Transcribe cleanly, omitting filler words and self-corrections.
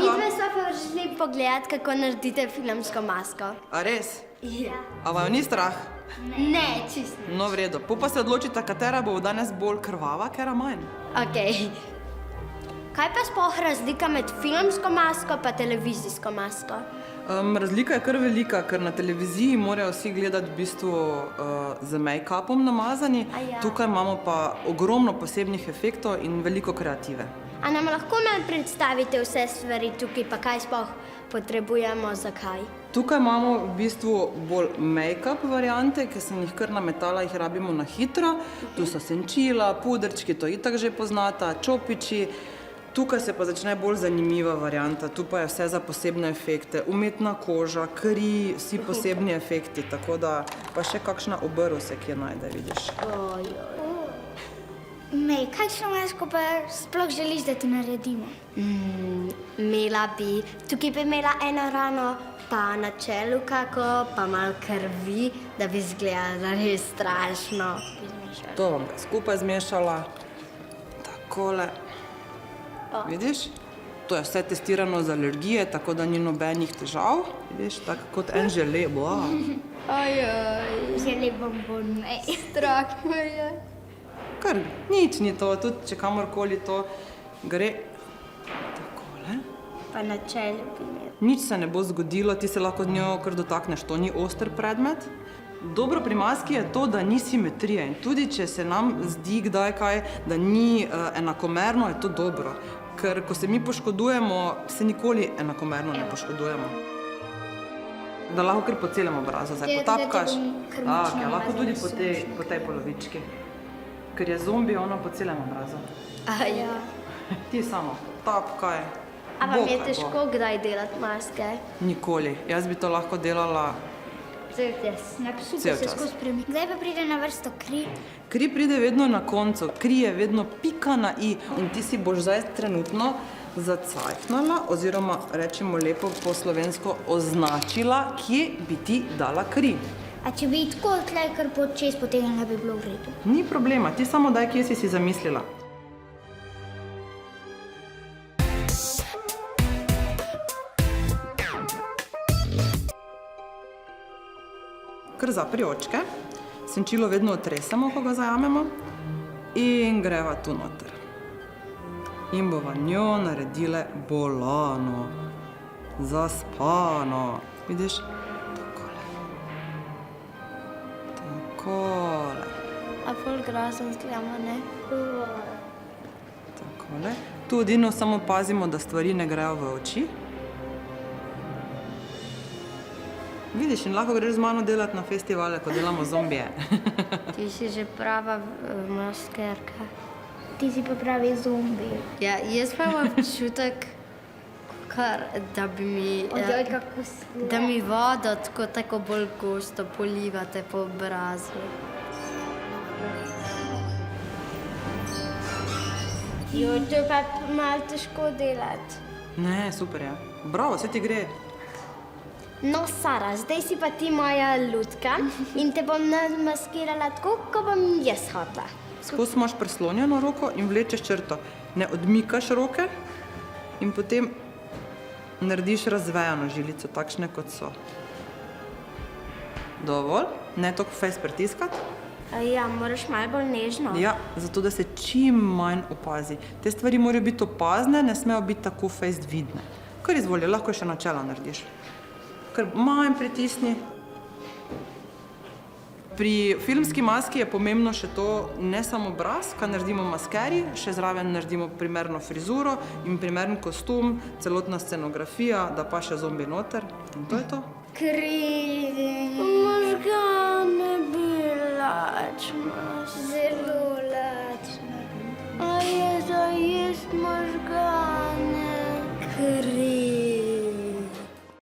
Midve sva pa želi pogledati, kako naredite filmsko masko. A res? Ja. A vaju ni strah? Ne, čisto. No, v redu. Pa se odločite, katera bo danes bolj krvava, katera manj. Ok. Kaj pa sploh razlika med filmsko masko pa televizijsko masko? Razlika je kar velika, ker na televiziji morajo vsi gledati v bistvu z make-upom namazani. Ja. Tukaj imamo pa ogromno posebnih efektov in veliko kreative. A nam lahko predstavite vse stvari tukaj, pa kaj sploh potrebujemo, zakaj? Tukaj imamo v bistvu bolj make-up variante, ki sem jih kar nametala, jih rabimo na hitro. Tu so senčila, pudrčki, to itak že poznata, čopiči. Tukaj se pa začne bolj zanimiva varianta, tu pa je vse za posebne efekte, umetna koža, kri, vsi posebni efekti, tako da pa še kakšna obrv se kje najde, vidiš. Mej, kakšno masko pa sploh želiš, da ti naredimo? Tukaj bi imela eno rano, pa na čelu kako, pa malo krvi, da bi izgledala res strašno. To bom skupaj zmešala, takole. Vidiš? To je vse testirano za alergije, tako da ni nobenih težav. Vidiš, tako kot en žele. Želi bombon, mej. Strah me je. Kar nič ni to, tudi če kamorkoli to gre. Takole. Pa na čelu bi imel. Nič se ne bo zgodilo, ti se lahko z njo kar dotakneš, to ni oster predmet. Dobro pri maski je to, da ni simetrije in tudi če se nam zdi kdaj kaj, da ni enakomerno, je to dobro. Ker ko se mi poškodujemo, se nikoli enakomerno ne poškodujemo. Da lahko kar po celem obrazu zdaj potapkaš. Tak, lahko tudi po tej polovički. Ker je zombi ono po celem obrazu. Ja. Ti samo tapkaj. A vam je težko kdaj delati maske? Nikoli. Jaz bi to lahko delala Cel čas. Zdaj pa pride na vrsto kri. Kri pride vedno na koncu, kri je vedno pika na i in ti si boš zdaj trenutno zacajknala oziroma rečemo lepo po slovensko označila, kje bi ti dala kri. A če bi tako tlej kar pod čez potegnila, bi bilo v redu? Ni problema, ti samo daj, kje si si zamislila. Kar zapri očke, senčilo vedno otresemo, ko ga zajamemo in greva tu noter. In bova njo naredile bolano, zaspano. Vidiš? Takole. Takole. A ful grozno izgledamo, ne? Takole. Tu edino samo pazimo, da stvari ne grejo v oči. Vidiš, in lahko greš z mano delati na festivale, ko delamo zombije. Ti si že prava maskerka. Ti si pa pravi zombi. Ja, jaz pa imam občutek, da bi mi... Ojoj, kako slabo. Da mi vodo tako bolj gosto polivate po obrazu. Jo, to je pa malo težko delati. Ne, super je. Bravo, vse ti gre. No, Sara, zdaj si pa ti moja lutka in te bom namaskirala tako, ko bom jaz hotela. Skozi imaš prislonjeno roko in vlečeš črto. Ne odmikaš roke in potem narediš razvejano žilico, takšne kot so. Dovolj? Ne toliko fejst pritiskati. Ja, moraš malo bolj nežno. Ja, zato da se čim manj opazi. Te stvari morajo biti opazne, ne smejo biti tako fejst vidne. Kar izvoli, lahko še na čelo narediš. Kar manj pritisni. Pri filmski maski je pomembno še to, ne samo obraz, kaj naredimo maskeri, še zraven naredimo primerno frizuro in primern kostum, celotna scenografija, da pa še zombi noter. In to je to. Kri. Možgane bi lačma. Zelo.